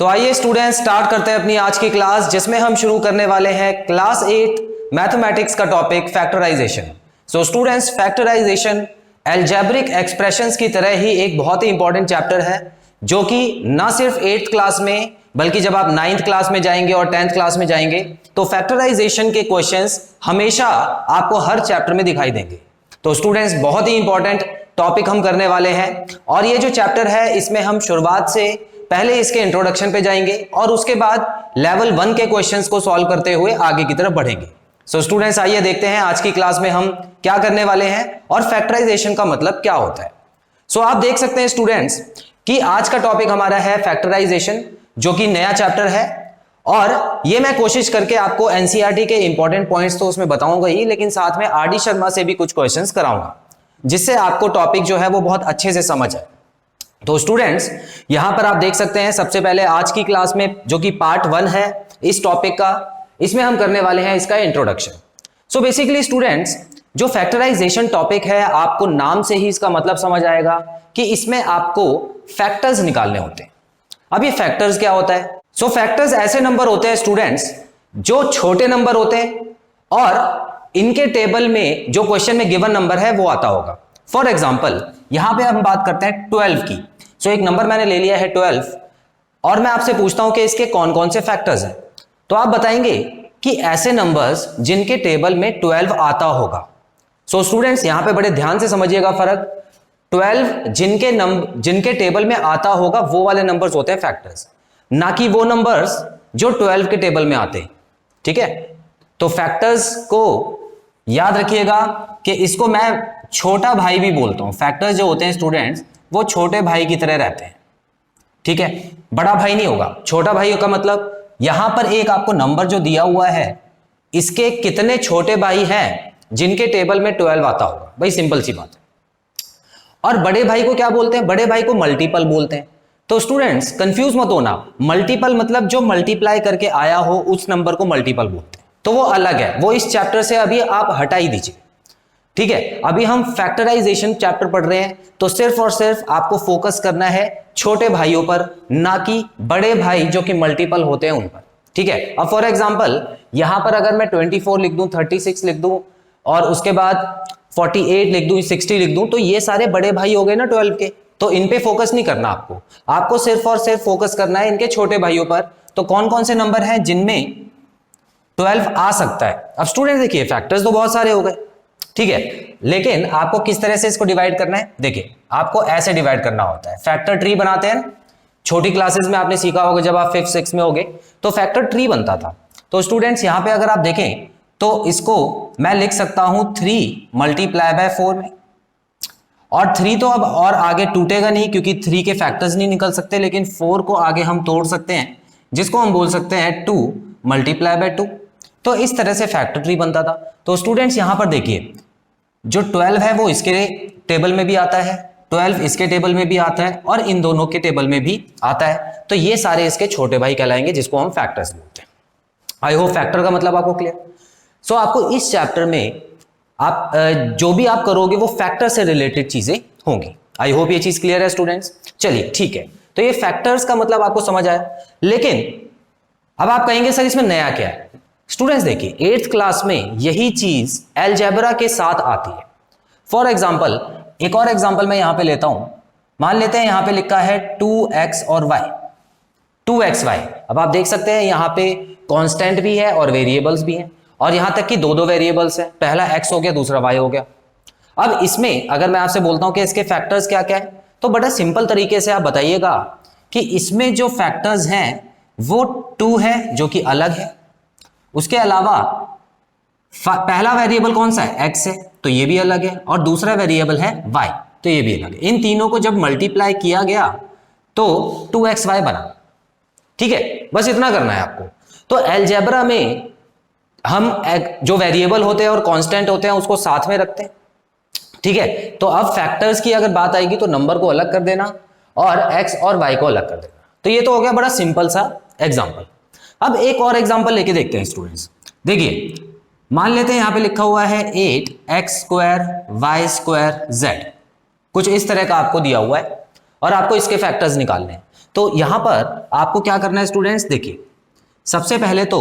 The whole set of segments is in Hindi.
तो आइए स्टूडेंट्स स्टार्ट करते हैं अपनी आज की क्लास, जिसमें हम शुरू करने वाले हैं क्लास 8 मैथमेटिक्स का topic factorisation. So students, factorisation algebraic expressions की तरह ही एक बहुत ही इंपॉर्टेंट चैप्टर है, जो कि ना सिर्फ 8th क्लास में बल्कि जब आप 9th क्लास में जाएंगे और 10th क्लास में जाएंगे तो फैक्टराइजेशन के क्वेश्चंस हमेशा आपको हर चैप्टर में दिखाई देंगे। तो स्टूडेंट्स, बहुत ही इंपॉर्टेंट टॉपिक हम करने वाले हैं और ये जो चैप्टर है इसमें हम शुरुआत से पहले इसके इंट्रोडक्शन पे जाएंगे और उसके बाद लेवल 1 के क्वेश्चंस को सॉल्व करते हुए आगे की तरफ बढ़ेंगे। सो स्टूडेंट्स, आइए देखते हैं आज की क्लास में हम क्या करने वाले हैं और फैक्टराइजेशन का मतलब क्या होता है। सो आप देख सकते हैं स्टूडेंट्स कि आज का टॉपिक हमारा है फैक्टराइजेशन, जो कि नया चैप्टर है और ये मैं कोशिश करके आपको एनसीईआरटी के इंपॉर्टेंट पॉइंट्स तो उसमें बताऊंगा ही, लेकिन साथ में आरडी शर्मा से भी कुछ क्वेश्चंस कराऊंगा, जिससे आपको टॉपिक जो है वो बहुत अच्छे से समझ आए। तो स्टूडेंट्स, यहां पर आप देख सकते हैं सबसे पहले आज की क्लास में जो कि पार्ट 1 है इस टॉपिक का, इसमें हम करने वाले हैं इसका इंट्रोडक्शन। सो बेसिकली स्टूडेंट्स, जो फैक्टराइजेशन टॉपिक है आपको नाम से ही इसका मतलब समझ आएगा कि इसमें आपको फैक्टर्स निकालने होते हैं। अब ये फैक्टर्स क्या होता है? सो फैक्टर्स ऐसे नंबर होते हैं स्टूडेंट्स जो छोटे नंबर होते हैं और इनके टेबल में जो क्वेश्चन में गिवन नंबर है वो आता होगा। फॉर एग्जाम्पल यहां पे हम बात करते हैं 12 की। सो एक नंबर मैंने ले लिया है 12 और मैं आपसे पूछता हूं कि इसके कौन कौन से फैक्टर्स हैं, तो आप बताएंगे कि ऐसे नंबर्स जिनके टेबल में 12 आता होगा। सो स्टूडेंट्स, यहां पे बड़े ध्यान से समझिएगा फर्क। 12 जिनके टेबल में आता होगा वो वाले नंबर्स होते हैं फैक्टर्स, ना कि वो नंबर्स जो 12 के टेबल में आते हैं। ठीक है, तो फैक्टर्स को याद रखिएगा कि इसको मैं छोटा भाई भी बोलता हूं। फैक्टर्स जो होते हैं स्टूडेंट्स वो छोटे भाई की तरह रहते हैं। ठीक है, बड़ा भाई नहीं होगा, छोटा भाई का मतलब यहां पर एक आपको नंबर जो दिया हुआ है इसके कितने छोटे भाई हैं जिनके टेबल में 12 आता होगा। भाई सिंपल सी बात है। और बड़े भाई को क्या बोलते हैं? बड़े भाई को मल्टीपल बोलते हैं। तो स्टूडेंट्स कंफ्यूज मत होना, मल्टीपल मतलब जो मल्टीप्लाई करके आया हो उस नंबर को मल्टीपल बोलते हैं, तो वो अलग है, वो इस चैप्टर से अभी आप हटा ही दीजिए। ठीक है, अभी हम फैक्टराइजेशन चैप्टर पढ़ रहे हैं, तो सिर्फ और सिर्फ आपको फोकस करना है छोटे भाइयों पर, ना कि बड़े भाई जो कि मल्टीपल होते हैं उन पर। ठीक है, अब फॉर एग्जांपल यहां पर अगर मैं 24 लिख दूं, 36 लिख दूं और उसके बाद 48 लिख दूं, 60 लिख दूं, तो ये सारे बड़े भाई हो गए ना 12 के, तो इन पे फोकस नहीं करना आपको सिर्फ और सिर्फ फोकस करना है इनके छोटे भाइयों पर। तो कौन कौन से नंबर हैं जिनमें 12 आ सकता है? अब स्टूडेंट देखिए, फैक्टर्स तो बहुत सारे हो गए, ठीक है, लेकिन आपको किस तरह से इसको डिवाइड करना है? देखिए, आपको ऐसे डिवाइड करना होता है। फैक्टर ट्री बनाते हैं, छोटी क्लासेस में आपने सीखा होगा, जब आप 5th 6th में होगे तो फैक्टर ट्री बनता था। तो स्टूडेंट्स यहां पे अगर आप देखें तो इसको मैं लिख सकता हूं 3 मल्टीप्लाई बाय 4 में, और 3 तो अब और आगे टूटेगा नहीं क्योंकि 3 के फैक्टर्स नहीं निकल सकते, लेकिन 4 को आगे हम तोड़ सकते हैं, जिसको हम बोल सकते हैं 2 मल्टीप्लाई बाय 2। तो इस तरह से फैक्टर ट्री बनता था। तो स्टूडेंट्स यहां पर देखिए, जो 12 है वो इसके टेबल में भी आता है, 12 इसके टेबल में भी आता है और इन दोनों के टेबल में भी आता है। तो ये सारे इसके छोटे भाई कहलाएंगे, जिसको हम फैक्टर्स बोलते हैं। आई होप फैक्टर का मतलब आपको क्लियर। सो आपको इस चैप्टर में आप जो भी आप करोगे वो फैक्टर से रिलेटेड चीजें होंगी। आई होप ये चीज क्लियर है स्टूडेंट्स। चलिए ठीक है, तो ये फैक्टर्स का मतलब आपको समझ आया, लेकिन अब आप कहेंगे सर इसमें नया क्या है? स्टूडेंट्स देखिए, 8th क्लास में यही चीज अलजेब्रा के साथ आती है। फॉर एग्जाम्पल एक और एग्जाम्पल मैं यहां पे लेता हूं। मान लेते हैं यहां पे लिखा है 2x और y, 2xy। अब आप देख सकते हैं यहां पे कांस्टेंट भी है और वेरिएबल्स भी हैं, और यहां तक कि दो वेरिएबल्स हैं, पहला x हो गया, दूसरा y हो गया। अब इसमें अगर मैं आपसे बोलता हूं कि इसके फैक्टर्स क्या क्या है, तो बड़ा सिंपल तरीके से आप बताइएगा कि इसमें जो फैक्टर्स हैं वो 2 है जो कि अलग है, उसके अलावा पहला वेरिएबल कौन सा है? x है, तो ये भी अलग है, और दूसरा वेरिएबल है y, तो ये भी अलग है। इन तीनों को जब मल्टीप्लाई किया गया तो 2xy बना। ठीक है, बस इतना करना है आपको। तो अलजेब्रा में हम जो वेरिएबल होते हैं और कांस्टेंट होते हैं उसको साथ में रखते हैं। ठीक है, तो अब फैक्टर्स की अगर बात आएगी तो नंबर को अलग कर देना और x और y को अलग कर देना। तो ये तो हो गया बड़ा सिंपल सा एग्जाम्पल। अब एक और एग्जाम्पल लेके देखते हैं स्टूडेंट्स। देखिए, मान लेते हैं यहां पे लिखा हुआ है 8x² y² z, कुछ इस तरह का आपको दिया हुआ है और आपको इसके फैक्टर्स निकालने हैं। तो यहां पर आपको क्या करना है स्टूडेंट्स, देखिए सबसे पहले तो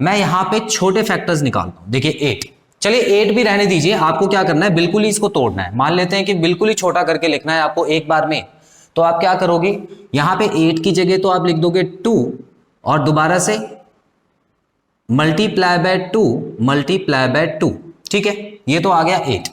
मैं यहां पे छोटे फैक्टर्स निकालता हूं। देखिए 8, चलिए 8 भी रहने दीजिए, आपको क्या करना है, बिल्कुल ही इसको तोड़ना है। मान लेते हैं कि बिल्कुल ही छोटा करके लिखना है आपको एक बार में, तो आप क्या करोगे, यहां पे 8 की जगह तो आप लिख दोगे 2 और दोबारा से मल्टीप्लाई बाय 2 मल्टीप्लाई बाय 2, ठीक है, ये तो आ गया 8।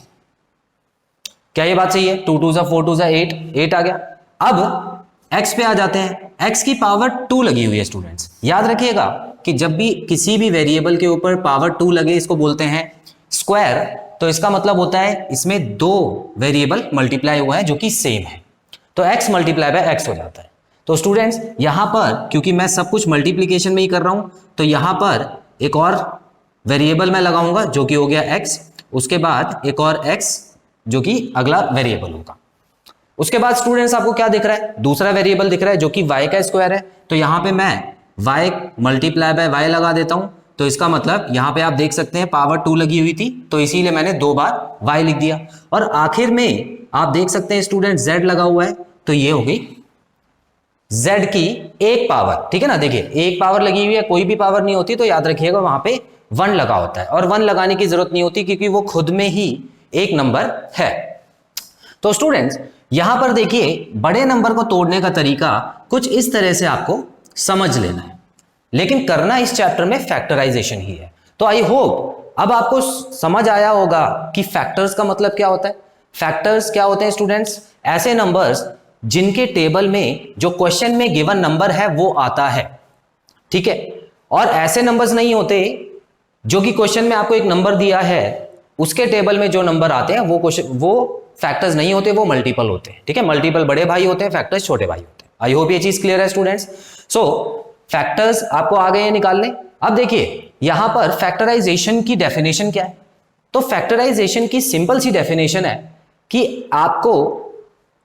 क्या ये बात सही है? 2 2 4 2 8, 8 आ गया। अब x पे आ जाते हैं, x की पावर 2 लगी हुई है स्टूडेंट्स। याद रखिएगा कि जब भी किसी भी वेरिएबल के ऊपर पावर 2 लगे इसको बोलते हैं स्क्वायर। तो इसका मतलब होता है इसमें दो वेरिएबल मल्टीप्लाई हुआ है जो कि सेम है, तो x मल्टीप्लाई बाय x हो जाता है। तो स्टूडेंट्स यहां पर क्योंकि मैं सब कुछ मल्टीप्लीकेशन में ही कर रहा हूं, तो यहां पर एक और वेरिएबल मैं लगाऊंगा जो कि हो गया x, उसके बाद एक और x जो कि अगला वेरिएबल होगा। उसके बाद स्टूडेंट्स आपको क्या दिख रहा है, दूसरा वेरिएबल दिख रहा है जो कि y का स्क्वायर है। तो यहां पे मैं y मल्टीप्लाई बाय y लगा देता हूं, तो इसका मतलब यहां पे आप देख सकते हैं पावर 2 लगी हुई थी, तो इसीलिए मैंने 2 बार y लिख दिया। और आखिर में आप देख सकते हैं स्टूडेंट z लगा हुआ है, तो ये हो गई z की एक पावर, ठीक है ना। देखिए एक पावर लगी हुई है, कोई भी पावर नहीं होती तो याद रखिएगा वहां पे 1 लगा होता है, और 1 लगाने की जरूरत नहीं होती क्योंकि वो खुद में ही एक नंबर है। तो स्टूडेंट्स यहां पर देखिए बड़े नंबर को तोड़ने का तरीका कुछ इस तरह से आपको समझ लेना है, लेकिन करना इस चैप्टर में फैक्टराइजेशन ही है। तो आई होप अब आपको समझ आया होगा कि फैक्टर्स का मतलब क्या होता है। फैक्टर्स क्या होते हैं स्टूडेंट्स, ऐसे नंबर्स जिनके टेबल में जो क्वेश्चन में गिवन नंबर है वो आता है, ठीक है, और ऐसे नंबर्स नहीं होते जो कि क्वेश्चन में आपको एक नंबर दिया है उसके टेबल में जो नंबर आते हैं वो फैक्टर्स नहीं होते, वो मल्टीपल होते हैं, ठीक है। मल्टीपल बड़े भाई होते हैं, फैक्टर्स छोटे भाई होते हैं। आई होप ये चीज क्लियर है स्टूडेंट्स। सो फैक्टर्स आपको आ गए हैं निकालने। अब देखिए यहां पर फैक्टराइजेशन की डेफिनेशन क्या है। तो फैक्टराइजेशन की सिंपल सी डेफिनेशन है कि आपको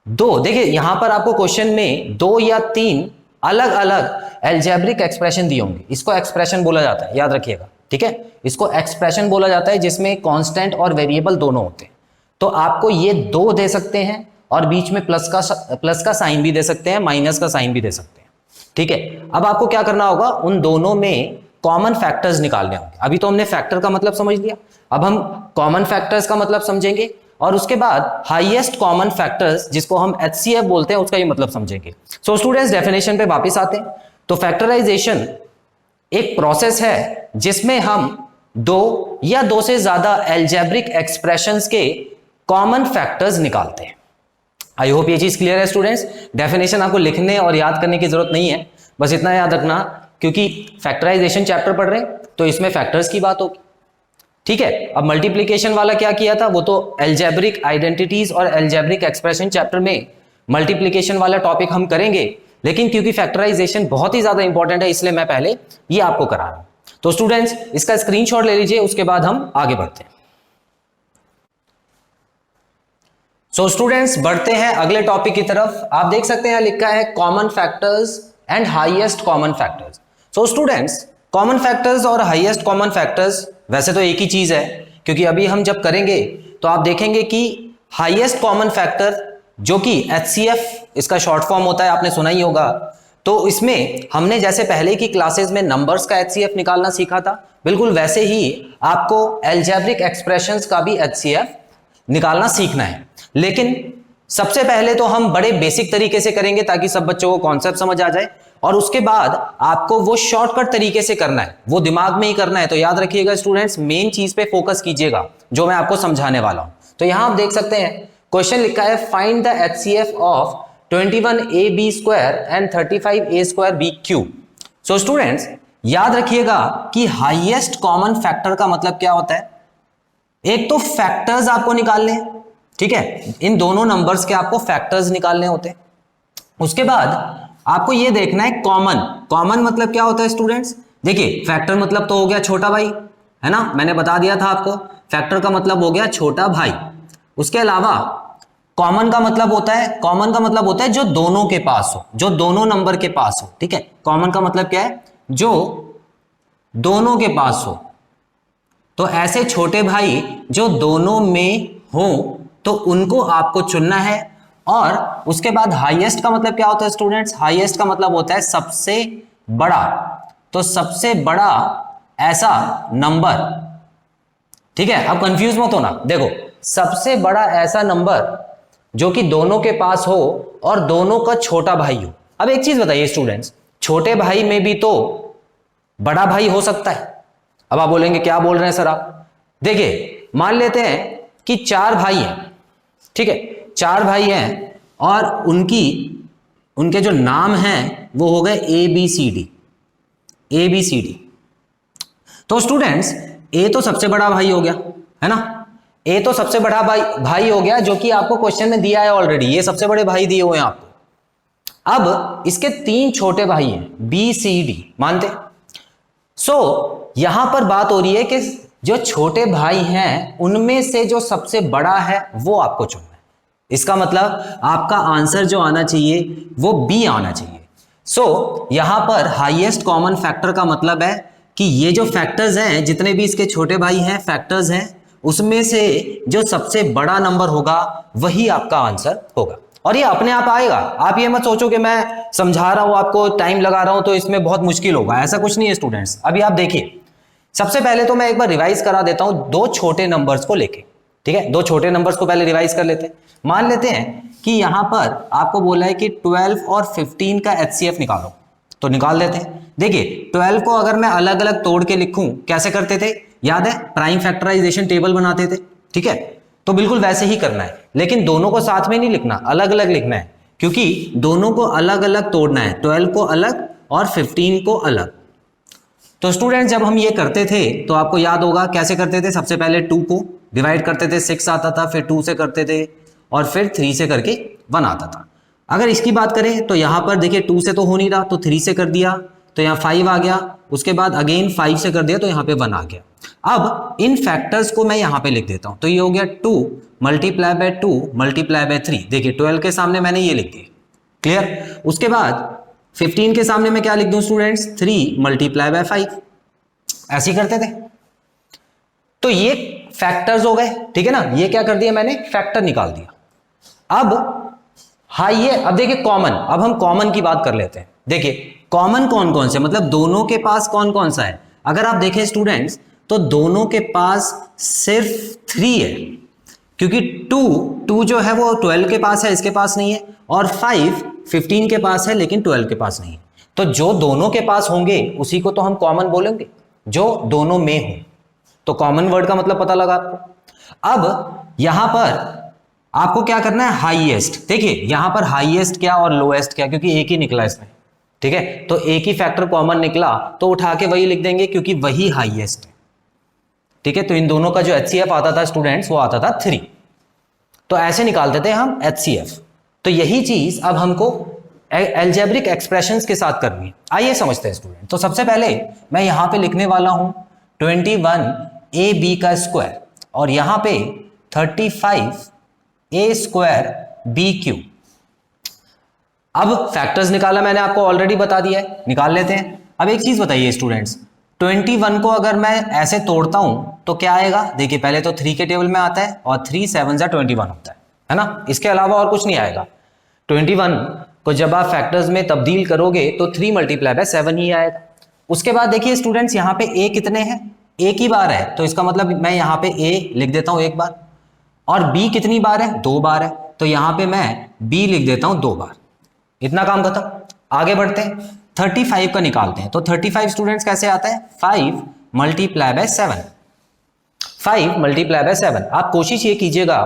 दो, देखिए यहां पर आपको क्वेश्चन में 2 या 3 अलग अलग एल्जेब्रिक एक्सप्रेशन दिए होंगे, इसको एक्सप्रेशन बोला जाता है, याद रखिएगा, ठीक है। इसको एक्सप्रेशन बोला जाता है जिसमें कांस्टेंट और वेरिएबल दोनों होते हैं। तो आपको ये 2 दे सकते हैं और बीच में प्लस का साइन भी दे सकते हैं, माइनस का साइन भी दे सकते हैं, ठीक है। अब आपको क्या करना होगा, उन दोनों में कॉमन फैक्टर्स निकालने होंगे। अभी तो हमने फैक्टर का मतलब समझ लिया, अब हम कॉमन फैक्टर्स का मतलब समझेंगे, और उसके बाद हाईएस्ट कॉमन फैक्टर्स जिसको हम HCF बोलते हैं उसका ये मतलब समझेंगे। सो स्टूडेंट्स डेफिनेशन पे वापस आते हैं। तो फैक्टराइजेशन एक प्रोसेस है जिसमें हम 2 या 2 से ज्यादा एल्जेब्रिक एक्सप्रेशंस के कॉमन फैक्टर्स निकालते हैं। आई होप ये चीज क्लियर है स्टूडेंट्स। डेफिनेशन आपको लिखने और याद करने की जरूरत नहीं है, बस इतना याद रखना क्योंकि फैक्टराइजेशन चैप्टर पढ़ रहे हैं तो इसमें फैक्टर्स की बात होगी, ठीक है। अब मल्टीप्लीकेशन वाला क्या किया था, वो तो एल्जेब्रिक आइडेंटिटीज और एल्जेब्रिक एक्सप्रेशन चैप्टर में मल्टीप्लीकेशन वाला टॉपिक हम करेंगे, लेकिन क्योंकि फैक्टराइजेशन बहुत ही ज्यादा इंपॉर्टेंट है इसलिए मैं पहले ये आपको करा रहा हूं। तो स्टूडेंट्स इसका स्क्रीनशॉट ले लीजिए, उसके बाद हम आगे बढ़ते हैं। सो स्टूडेंट्स बढ़ते हैं अगले टॉपिक की तरफ। आप देख सकते हैं लिखा है common factors and highest common factors. So students common factors और हाईएस्ट कॉमन फैक्टर्स वैसे तो एक ही चीज है, क्योंकि अभी हम जब करेंगे तो आप देखेंगे कि हाईएस्ट कॉमन फैक्टर जो कि HCF इसका शॉर्ट फॉर्म होता है, आपने सुना ही होगा। तो इसमें हमने जैसे पहले की क्लासेस में नंबर्स का HCF निकालना सीखा था, बिल्कुल वैसे ही आपको एल्जेब्रिक एक्सप्रेशंस का भी HCF निकालना सीखना है। लेकिन सबसे पहले तो हम बड़े बेसिक तरीके से करेंगे ताकि सब बच्चों को कॉन्सेप्ट समझ आ जाए, और उसके बाद आपको वो शॉर्टकट तरीके से करना है, वो दिमाग में ही करना है। तो याद रखिएगा स्टूडेंट्स, मेन चीज पे फोकस कीजिएगा जो मैं आपको समझाने वाला हूं। तो यहां आप देख सकते हैं क्वेश्चन लिखा है find the HCF of 21AB square and 35A square BQ। So students याद रखिएगा कि हाईएस्ट कॉमन फैक्टर का मतलब क्या होता है। एक तो फैक्टर्स आपको निकालने हैं, ठीक है, इन दोनों नंबर्स के आपको फैक्टर्स निकालने होते हैं। उसके बाद आपको ये देखना है कॉमन। कॉमन मतलब क्या होता है स्टूडेंट्स, देखिए फैक्टर मतलब तो हो गया छोटा भाई, है ना, मैंने बता दिया था आपको, फैक्टर का मतलब हो गया छोटा भाई। उसके अलावा कॉमन का मतलब होता है, कॉमन का मतलब होता है जो दोनों के पास हो, जो दोनों नंबर के पास हो, ठीक है। कॉमन का मतलब क्या है, जो दोनों के पास हो। तो ऐसे छोटे भाई जो दोनों में हो तो उनको आपको चुनना है और उसके बाद हाईएस्ट का मतलब क्या होता है स्टूडेंट्स? हाईएस्ट का मतलब होता है सबसे बड़ा। तो सबसे बड़ा ऐसा नंबर, ठीक है, अब कंफ्यूज मत होना। देखो, सबसे बड़ा ऐसा नंबर जो कि दोनों के पास हो और दोनों का छोटा भाई हो। अब एक चीज बताइए स्टूडेंट्स, छोटे भाई में भी तो बड़ा भाई हो सकता है। अब आप बोलेंगे क्या बोल रहे हैं सर आप? देखिए, मान लेते हैं कि 4 भाई हैं, ठीक है, 4 भाई हैं और उनके जो नाम हैं वो हो गए ABCD। तो स्टूडेंट्स, ए तो सबसे बड़ा भाई हो गया, है ना? ए तो सबसे बड़ा भाई हो गया, जो कि आपको क्वेश्चन में दिया है ऑलरेडी। ये सबसे बड़े भाई दिए हुए हैं आपको। अब इसके 3 छोटे भाई हैं BCD, मानते? यहां पर बात हो रही है कि जो छोटे भाई हैं उनमें से जो सबसे बड़ा है वो आपको चुनना है। इसका मतलब आपका आंसर जो आना चाहिए वो B आना चाहिए। यहां पर हाईएस्ट कॉमन फैक्टर का मतलब है कि ये जो फैक्टर्स हैं, जितने भी इसके छोटे भाई हैं फैक्टर्स हैं, उसमें से जो सबसे बड़ा नंबर होगा वही आपका आंसर होगा। और ये अपने आप आएगा। आप ये मत सोचो कि मैं समझा रहा हूं आपको, टाइम लगा रहा हूं तो इसमें बहुत मुश्किल होगा, ऐसा कुछ नहीं है स्टूडेंट्स। अभी आप देखिए, सबसे पहले तो मैं एक बार रिवाइज करा देता हूं 2 छोटे नंबर्स को लेके, ठीक है? 2 छोटे नंबर्स को पहले रिवाइज कर लेते हैं। मान लेते हैं कि यहां पर आपको बोला है कि 12 और 15 का HCF निकालो, तो निकाल देते हैं। देखिए, 12 को अगर मैं अलग अलग तोड़ के लिखूं, कैसे करते थे याद है? प्राइम फैक्टराइजेशन टेबल बनाते थे, ठीक है? तो बिल्कुल वैसे ही करना है, लेकिन दोनों को साथ में नहीं लिखना, अलग अलग लिखना है, क्योंकि दोनों को अलग अलग तोड़ना है, 12 को अलग और 15 को अलग। तो स्टूडेंट, जब हम ये करते थे तो आपको याद होगा कैसे करते थे। सबसे पहले 2 को डिवाइड करते थे, 6 आता था, फिर 2 से करते थे और फिर 3 से करके 1 आता था। अगर इसकी बात करें तो यहां पर देखिए 2 से तो हो नहीं रहा, तो 3 से कर दिया तो यहाँ 5 आ गया, उसके बाद अगेन 5 से कर दिया तो यहाँ पे 1 आ गया। अब इन फैक्टर्स को मैं यहाँ पे लिख देता हूँ, तो ये हो गया 2 मल्टीप्लाई बाय 2 मल्टीप्लाई बाय 3। देखिए 12 के सामने मैंने ये लिख दिया, क्लियर? उसके बाद 15 के सामने मैं क्या लिख दूं स्टूडेंट्स? 3 multiply by 5। ऐसे ही करते थे। तो ये फैक्टर्स हो गए, ठीक है ना? ये क्या कर दिया मैंने? फैक्टर निकाल दिया। अब देखिए कॉमन, अब हम कॉमन की बात कर लेते हैं। देखिए कॉमन कौन कौन से, मतलब दोनों के पास कौन कौन सा है? अगर आप देखें स्टूडेंट्स तो दोनों के पास सिर्फ 3 है, क्योंकि 2 जो है वो 12 के पास है, इसके पास नहीं है, और 5 15 के पास है लेकिन 12 के पास नहीं है। तो जो दोनों के पास होंगे उसी को तो हम कॉमन बोलेंगे, जो दोनों में हो। तो कॉमन वर्ड का मतलब पता लगा आपको। अब यहां पर आपको क्या करना है? हाईएस्ट। देखिए यहां पर हाईएस्ट क्या और लोएस्ट क्या, क्योंकि एक ही निकला इसमें, ठीक है? तो एक ही फैक्टर कॉमन निकला तो उठा के वही लिख देंगे, क्योंकि वही हाईएस्ट है, ठीक है? तो इन दोनों का जो HCF आता था स्टूडेंट्स वो आता था 3। तो ऐसे निकालते थे हम HCF। तो यही चीज अब हमको अलजेब्रिक एक्सप्रेशंस के साथ करनी है। आइए समझते हैं स्टूडेंट। तो सबसे पहले मैं यहां पे लिखने वाला हूं 21AB का स्क्वायर और यहां पे 35A स्क्वायर BQ। अब फैक्टर्स निकाला मैंने, आपको ऑलरेडी बता दिया है, निकाल लेते हैं। अब एक चीज बताइए स्टूडेंट्स, 21 को अगर मैं ऐसे तोड़ता हूं तो क्या आएगा? देखिए पहले तो 3 के टेबल में आता है और 3 7 जा 21 होता है ना? इसके अलावा और कुछ नहीं आएगा। 21 को जब आप फैक्टर्स में तब्दील करोगे तो 3 मल्टीप्लाई बाय 7 ही आएगा। उसके बाद देखिए स्टूडेंट्स, यहाँ पे A कितने हैं? एक ही बार है, तो इसका मतलब मैं यहाँ पे A लिख देता हूं 1 बार, और B कितनी बार है? 2 बार है, तो यहाँ पे मैं B लिख देता हूं 2 बार। इतना काम खत्म। आगे बढ़ते हैं, 35 का निकालते हैं। तो 35 स्टूडेंट्स कैसे आता है? 5 मल्टीप्लाई बाय 7। 5 multiply by 7। आप कोशिश ये कीजिएगा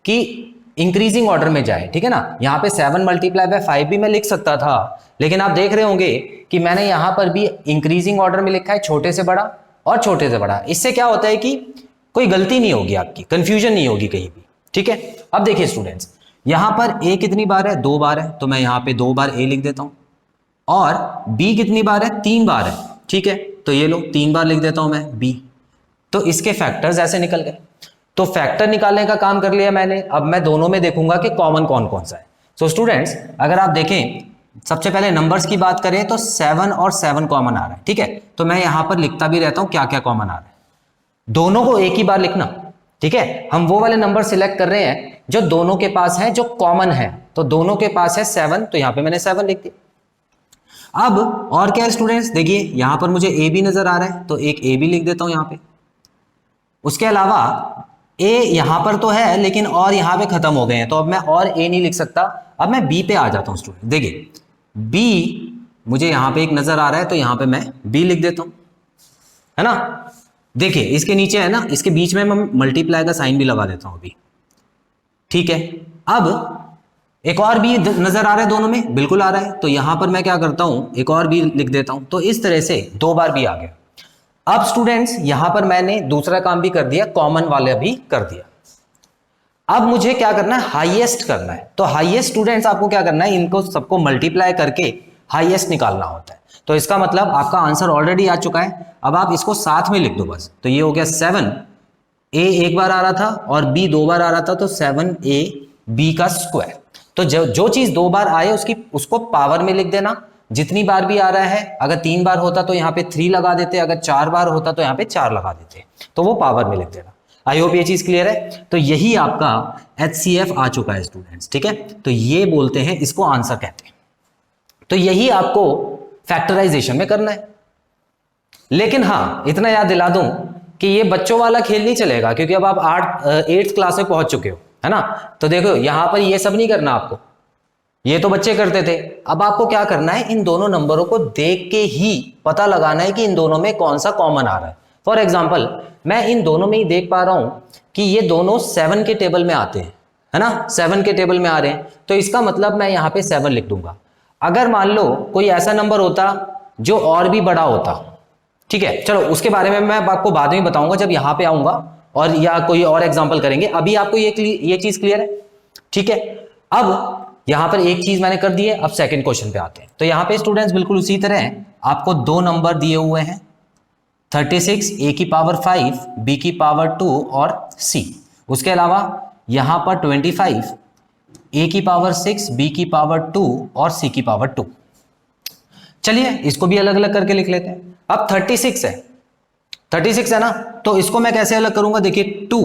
कि इंक्रीजिंग ऑर्डर में जाए, ठीक है ना? यहाँ पे 7 मल्टीप्लाई बाय 5 भी मैं लिख सकता था, लेकिन आप देख रहे होंगे कि मैंने यहाँ पर भी इंक्रीजिंग ऑर्डर में लिखा है, छोटे से बड़ा और छोटे से बड़ा। इससे क्या होता है कि कोई गलती नहीं होगी, आपकी कंफ्यूजन नहीं होगी कहीं भी, ठीक है? अब देखिए स्टूडेंट्स, यहां पर A कितनी बार है? 2 बार है, तो मैं यहां पे 2 बार A लिख देता हूं, और B कितनी बार है? 3 बार है, ठीक है? तो ये लो 3 बार लिख देता हूं मैं B। तो इसके फैक्टर्स ऐसे निकल गए। तो फैक्टर निकालने का काम कर लिया मैंने। अब मैं दोनों में देखूंगा कि कॉमन कौन कौन सा है। सो स्टूडेंट्स, अगर आप देखें, सबसे पहले नंबर्स की बात करें तो 7 और 7 कॉमन आ रहा है, ठीक है? तो मैं यहां पर लिखता भी रहता हूं क्या क्या कॉमन आ रहा है। दोनों को एक ही बार लिखना, ठीक है, हम वो वाले नंबर सिलेक्ट कर रहे हैं जो दोनों के पास है, जो कॉमन है। तो दोनों के पास है 7, तो यहां पे मैंने 7 लिख दिया। अब और क्या है स्टूडेंट्स, देखिए यहां पर मुझे ए भी नजर आ रहा है, तो एक ए भी लिख देता हूं यहां पे। उसके अलावा ए यहां पर तो है, लेकिन और यहां पे खत्म हो गए हैं, तो अब मैं और ए नहीं लिख सकता। अब मैं बी पे आ जाता हूं स्टूडेंट। देखिए बी मुझे यहां पे एक नजर आ रहा है, तो यहां पे मैं बी लिख देता हूं, है ना। देखिए इसके नीचे है ना, इसके बीच में मैं मल्टीप्लाई का साइन भी लगा देता हूं अभी, ठीक है। अब एक और भी नजर आ रहा है दोनों में, बिल्कुल आ रहा है, तो यहां पर मैं क्या करता हूं, एक और भी लिख देता हूं। तो इस तरह से 2 बार भी आ गया। अब स्टूडेंट्स यहां पर मैंने दूसरा काम भी कर दिया, कॉमन वाले भी कर दिया। अब मुझे क्या करना है, हाईएस्ट करना है। तो हाईएस्ट स्टूडेंट्स आपको क्या करना है, इनको सबको मल्टीप्लाई करके हाईएस्ट निकालना होता है। तो इसका मतलब आपका आंसर ऑलरेडी आ चुका है, अब आप इसको साथ में लिख दो बस। तो ये हो गया 7, ए एक बार आ रहा था और बी 2 बार आ रहा था, तो 7a b का स्क्वायर। तो जो चीज 2 बार आए उसको पावर में लिख देना, जितनी बार भी आ रहा है। अगर 3 बार होता तो यहाँ पे 3 लगा देते, अगर 4 बार होता तो यहाँ पे 4 लगा देते, तो वो पावर में लिख देना। आई होप ये चीज क्लियर है। तो यही आपका HCF आ चुका है स्टूडेंट्स, ठीक है। तो ये बोलते हैं, इसको आंसर कहते हैं। तो यही आपको फैक्टराइजेशन में करना है। लेकिन हाँ, इतना याद दिला दूं कि ये बच्चों वाला खेल नहीं चलेगा, क्योंकि अब आप 8th क्लास में पहुंच चुके हो, है ना। तो देखो यहां पर ये सब नहीं करना आपको, ये तो बच्चे करते थे। अब आपको क्या करना है, इन दोनों नंबरों को देख के ही पता लगाना है कि इन दोनों में कौन सा कॉमन आ रहा है। फॉर एग्जाम्पल मैं इन दोनों में ही देख पा रहा हूं कि ये दोनों 7 के टेबल में आते हैं, है ना, 7 के टेबल में आ रहे हैं, तो इसका मतलब मैं यहाँ पे 7 लिख दूंगा। अगर मान लो कोई ऐसा नंबर होता जो और भी बड़ा होता, ठीक है, चलो उसके बारे में मैं आपको बाद में बताऊंगा जब यहां पे आऊंगा, और या कोई और एग्जांपल करेंगे। अभी आपको ये चीज क्लियर है, ठीक है। अब यहां पर एक चीज मैंने कर दी है, अब सेकंड क्वेश्चन पे आते हैं। तो यहां पे स्टूडेंट्स बिल्कुल उसी तरह आपको 2 नंबर दिए हुए हैं, 36 a की पावर 5, b की पावर 2 और c। उसके अलावा यहां पर 25 a की पावर 6, b की पावर 2 और c की पावर 2। चलिए इसको भी अलग अलग करके लिख लेते हैं। अब 36 है, 36 है ना, तो इसको मैं कैसे अलग करूंगा, देखिए 2,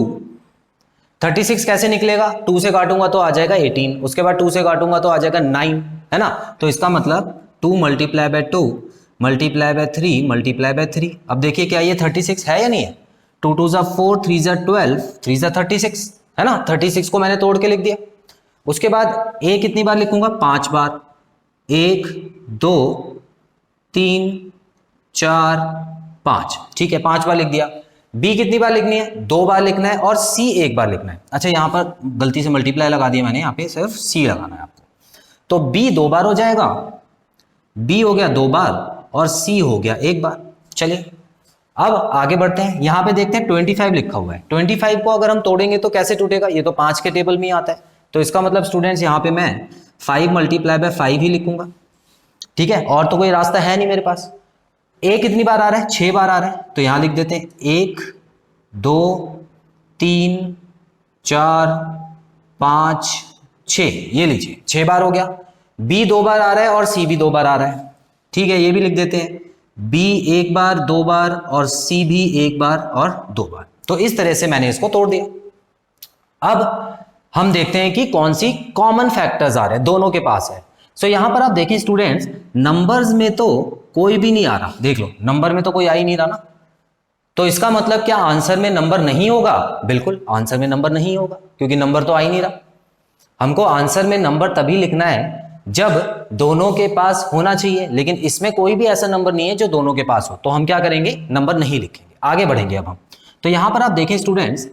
36 कैसे निकलेगा, 2 से काटूंगा तो आ जाएगा 18, उसके बाद 2 से काटूंगा तो आ जाएगा 9, है ना। तो इसका मतलब 2 multiply by 2 multiply by 3 multiply by 3। अब देखिए क्या ये 36 है या नहीं है, 2 2 जा 4, 3 जा 12, 3 जा 36, है ना। 36 को मैंने तोड़ के लिख दिया। उसके बाद ए कितनी बार लिखूंगा, 5 बार, 1 2 3 4 5, ठीक है, 5 बार लिख दिया। बी कितनी बार लिखनी है, 2 बार लिखना है, और सी 1 बार लिखना है। अच्छा यहां पर गलती से मल्टीप्लाई लगा दिया मैंने, यहां पे सिर्फ सी लगाना है आपको। तो बी 2 बार हो जाएगा, बी हो गया 2 बार और सी हो गया 1 बार। चलिए अब आगे बढ़ते हैं, यहां पे देखते हैं 25 लिखा हुआ है। 25 को अगर हम तोड़ेंगे तो कैसे टूटेगा, ये तो 5 के टेबल में ही आता है। तो इसका मतलब स्टूडेंट्स यहां पे मैं 5 मल्टीप्लाई बाय 5 ही लिखूंगा, ठीक है, और तो कोई रास्ता है नहीं मेरे पास। ए कितनी बार आ रहा है, 6 बार आ रहा है, तो यहां लिख देते हैं 1 2 3 4 5 6, ये लीजिए 6 बार हो गया। बी 2 बार आ रहा है और सी भी 2 बार आ रहा है, ठीक है, ये भी लिख देते हैं, बी 1 बार 2 बार और सी भी 1 बार और 2 बार। तो इस तरह से मैंने इसको तोड़ दिया। अब हम देखते हैं कि कौन सी कॉमन फैक्टर्स आ रहे हैं, दोनों के पास है। सो यहां पर आप देखें स्टूडेंट्स, नंबर्स में तो कोई भी नहीं आ रहा, देख लो नंबर में तो कोई आ ही नहीं रहा ना। तो इसका मतलब क्या आंसर में नंबर नहीं होगा, बिल्कुल आंसर में नंबर नहीं होगा, क्योंकि नंबर तो आ ही नहीं रहा। हमको आंसर में नंबर तभी लिखना है जब दोनों के पास होना चाहिए, लेकिन इसमें कोई भी ऐसा नंबर नहीं है जो दोनों के पास हो, तो हम क्या करेंगे, नंबर नहीं लिखेंगे, आगे बढ़ेंगे अब हम। तो यहां पर आप देखें स्टूडेंट्स,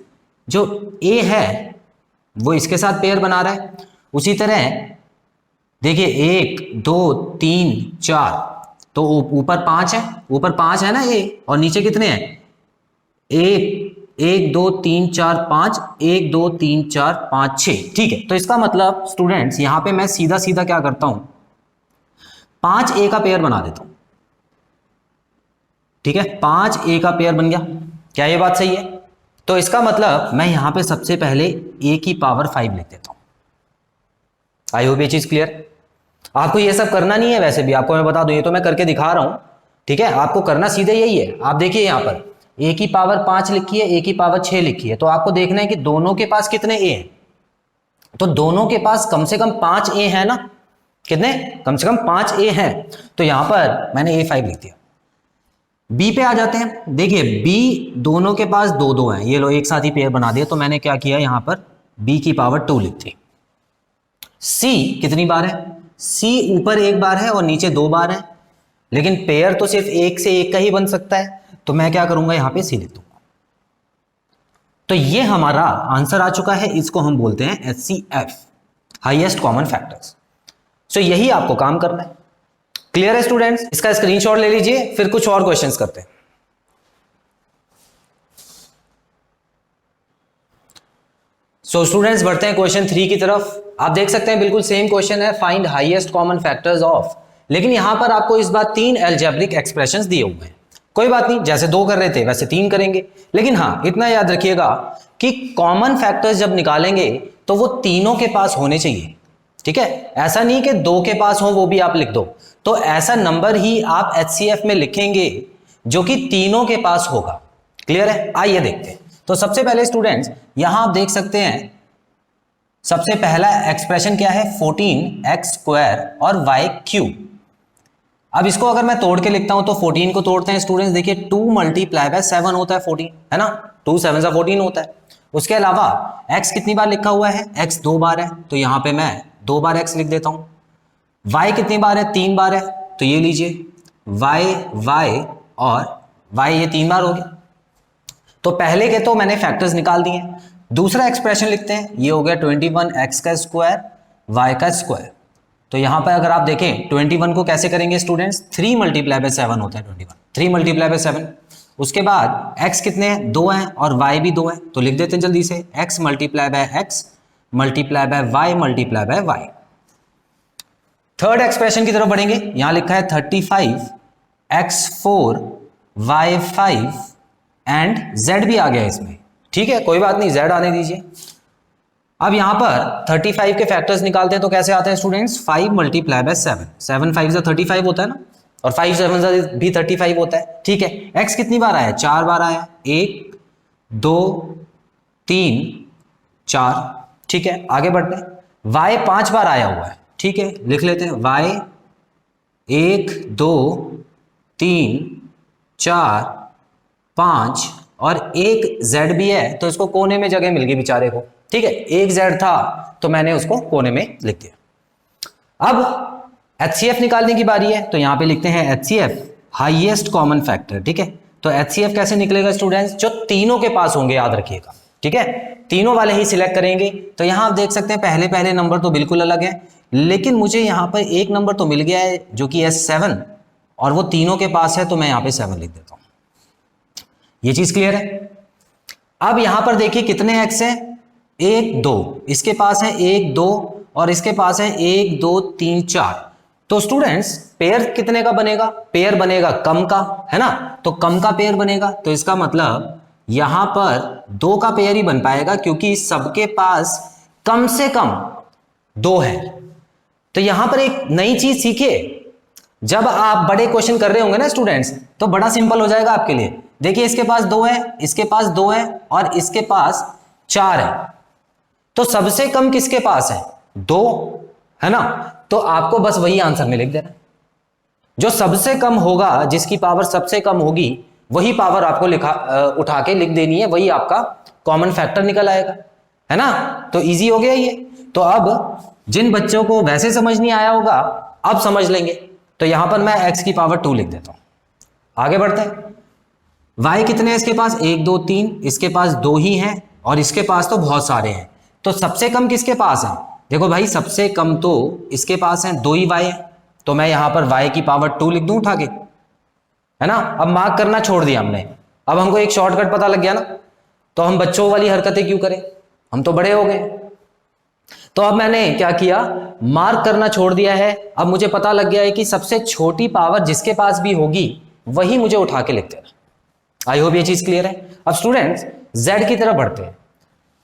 जो ए है वो इसके साथ पेयर बना रहा है, उसी तरह देखिए 1 2 3 4, तो ऊपर 5 है, ऊपर 5 है ना ए, और नीचे कितने हैं, 1 2 3 4 5, 1 2 3 4 5 6, ठीक है। तो इसका मतलब स्टूडेंट्स यहां पे मैं सीधा सीधा क्या करता हूं, 5 ए का पेयर बना देता हूं, ठीक है, 5 ए का पेयर बन गया। क्या ये बात सही है? तो इसका मतलब मैं यहां पे सबसे पहले ए की पावर 5 लिख देता हूं। आई होप ये चीज क्लियर। आपको ये सब करना नहीं है, वैसे भी आपको मैं बता दूं, ये तो मैं करके दिखा रहा हूं, ठीक है, आपको करना सीधे यही है। आप देखिए यहां पर ए की पावर 5 लिखी है, ए की पावर 6 लिखी है, तो आपको देखना है कि दोनों के पास कितने ए हैं। तो दोनों के पास कम से कम 5 ए है ना, कितने, कम से कम 5 ए हैं। तो यहां पर मैंने A5 लिख दिया। बी पे आ जाते हैं। देखिए बी दोनों के पास 2 हैं, ये लो एक साथ ही पेयर बना दिया, तो मैंने क्या किया यहां पर बी की पावर 2 लिख दी। सी कितनी बार है, सी ऊपर एक बार है और नीचे 2 बार है, लेकिन पेयर तो सिर्फ एक से एक का ही बन सकता है, तो मैं क्या करूंगा यहां पे सी लिख दूंगा। तो ये हमारा आंसर आ चुका है, इसको हम बोलते हैं HCF, हाईएस्ट कॉमन फैक्टर्स। सो यही आपको काम करना है। क्लियर है स्टूडेंट्स? इसका स्क्रीनशॉट ले लीजिए, फिर कुछ और क्वेश्चंस करते हैं। सो स्टूडेंट्स बढ़ते हैं क्वेश्चन 3 की तरफ। आप देख सकते हैं बिल्कुल सेम क्वेश्चन है, find highest common factors of, लेकिन यहां पर आपको इस बार 3 अलजेब्रिक एक्सप्रेशंस दिए हुए हैं। कोई बात नहीं, जैसे 2 कर रहे थे वैसे 3 करेंगे, लेकिन हाँ इतना याद रखिएगा कि कॉमन फैक्टर्स जब निकालेंगे तो वो तीनों के पास होने चाहिए, ठीक है। ऐसा नहीं कि 2 के पास हो वो भी आप लिख दो, तो ऐसा नंबर ही आप HCF में लिखेंगे जो कि तीनों के पास होगा। क्लियर है? आइए देखते हैं। तो सबसे पहले स्टूडेंट्स यहां आप देख सकते हैं, सबसे पहला एक्सप्रेशन क्या है, 14x² और y³ अब इसको अगर मैं तोड़ के लिखता हूं तो 14 को तोड़ते हैं स्टूडेंट्स, देखिए 2 × 7 होता है 14, है ना, 2 7 14 होता है। उसके अलावा x कितनी बार लिखा हुआ है, x 2 बार है, तो यहां पे मैं 2 बार x लिख देता हूं। y कितनी बार है, 3 बार है, तो ये लीजिए y और y ये 3 बार हो गया। तो पहले के तो मैंने फैक्टर्स निकाल दिए। दूसरा एक्सप्रेशन लिखते हैं, ये हो गया 21x² y²। तो यहां पर अगर आप देखें 21 को कैसे करेंगे स्टूडेंट्स, 3 × 7 होता है 21, 3 × 7। उसके बाद x कितने हैं, 2 हैं और y भी 2 है, तो लिख देते हैं जल्दी से x × x × y। Third expression की तरफ बढ़ेंगे। यहां लिखा है 35x4 y5 एंड z भी आ गया इसमें, ठीक है, कोई बात नहीं, z आने दीजिए। अब यहां पर 35 के फैक्टर्स निकालते हैं तो कैसे आते हैं स्टूडेंट्स, 5 × 7, 7 5 35 होता है ना, और 5 7 भी 35 होता है, ठीक है। x कितनी बार आया, 4 बार आया, 1 2 3 4, ठीक है। आगे बढ़ते हैं, y 5 बार आया हुआ है, ठीक है, लिख लेते हैं y 1 2 3 4 5 और एक z भी है, तो इसको कोने में जगह मिल गई बेचारे को, ठीक है, एक z था तो मैंने उसको कोने में लिख दिया। अब HCF निकालने की बारी है, तो यहां पे लिखते हैं HCF, हाईएस्ट कॉमन फैक्टर, ठीक है। तो HCF कैसे निकलेगा स्टूडेंट्स, जो तीनों के पास होंगे, याद रखिएगा, ठीक है, तीनों वाले ही सिलेक्ट करेंगे। तो यहां आप देख सकते हैं पहले नंबर तो बिल्कुल अलग है, लेकिन मुझे यहां पर एक नंबर तो मिल गया है जो कि है 7, और वो तीनों के पास है, तो मैं यहां पे 7 लिख देता हूं। ये चीज क्लियर है? अब यहां पर देखिए कितने x है, 1 2, इसके पास है 1 2 और इसके पास है 1 2 3 4। तो स्टूडेंट्स पेयर कितने का बनेगा, पेयर बनेगा कम का, है ना, तो कम का पेयर बनेगा, तो इसका मतलब यहां पर 2 का पेयर ही बन पाएगा, क्योंकि सबके पास कम से कम 2 है। तो यहां पर एक नई चीज सीखिए, जब आप बड़े क्वेश्चन कर रहे होंगे ना स्टूडेंट्स, तो बड़ा सिंपल हो जाएगा आपके लिए। देखिए इसके पास 2 है, इसके पास 2 है और इसके पास 4 है, तो सबसे कम किसके पास है, 2, है ना, तो आपको बस वही आंसर में लिख देना। जो सबसे कम होगा, जिसकी पावर सबसे कम होगी, वही पावर आपको उठा के लिख देनी है, वही आपका कॉमन फैक्टर निकल आएगा, है ना। तो इजी हो गया ये। तो अब जिन बच्चों को वैसे समझ नहीं आया होगा, अब समझ लेंगे। तो यहां पर मैं x की पावर 2 लिख देता हूं। आगे बढ़ते हैं, y कितने हैं इसके पास, 1 2 3, इसके पास 2 ही हैं और इसके पास तो बहुत सारे हैं। तो सबसे कम किसके पास है, देखो भाई सबसे कम तो इसके पास है, 2 ही y है, तो मैं यहां पर y की पावर 2 लिख दूं उठा के, है ना। अब मार्क करना छोड़ दिया हमने, अब हमको एक शॉर्टकट पता लग गया ना, तो हम बच्चों वाली हरकतें क्यों करें, हम तो बड़े हो गए। तो अब मैंने क्या किया, मार्क करना छोड़ दिया है। अब मुझे पता लग गया है कि सबसे छोटी पावर जिसके पास भी होगी वही मुझे उठा के लिख देना। आई होप ये चीज क्लियर है। अब स्टूडेंट्स z की तरफ बढ़ते हैं।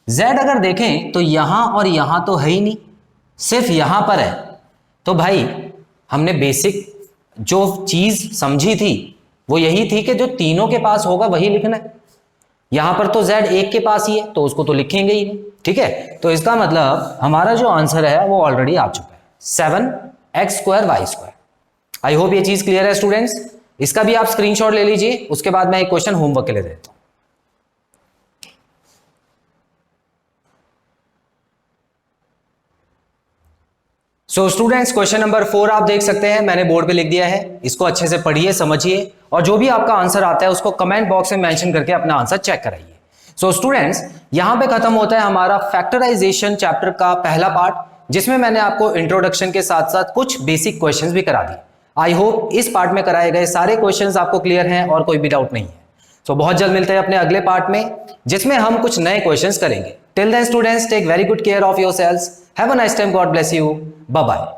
z अगर देखें तो यहां और यहां तो है ही नहीं, सिर्फ यहां पर है। तो भाई हमने बेसिक जो चीज समझी थी वो यही थी कि जो तीनों के पास होगा वही लिखना है। यहां पर तो z एक के पास ही है तो उसको तो लिखेंगे ही नहीं, ठीक है। तो इसका मतलब हमारा जो आंसर है वो ऑलरेडी आ चुका है 7x² y²। आई होप ये चीज क्लियर है स्टूडेंट्स। इसका भी आप स्क्रीनशॉट ले लीजिए, उसके बाद मैं एक क्वेश्चन होमवर्क के लिए देता हूं। सो स्टूडेंट्स क्वेश्चन नंबर 4 आप देख सकते हैं, मैंने बोर्ड पे लिख दिया है। इसको अच्छे से पढ़िए, समझिए, और जो भी आपका आंसर आता है उसको कमेंट बॉक्स में मेंशन करके अपना आंसर चेक कराइए। सो स्टूडेंट्स यहां पे खत्म होता है हमारा फैक्टराइजेशन चैप्टर का पहला पार्ट, जिसमें मैंने आपको इंट्रोडक्शन के साथ साथ कुछ बेसिक क्वेश्चंस भी करा दिए। आई होप इस पार्ट में कराए गए सारे क्वेश्चंस आपको क्लियर हैं और कोई भी डाउट नहीं है। सो बहुत जल्द मिलते हैं अपने अगले पार्ट में, जिसमें हम कुछ नए क्वेश्चंस करेंगे। Till then students take very good care of yourselves. Have a nice time, God bless you, bye bye.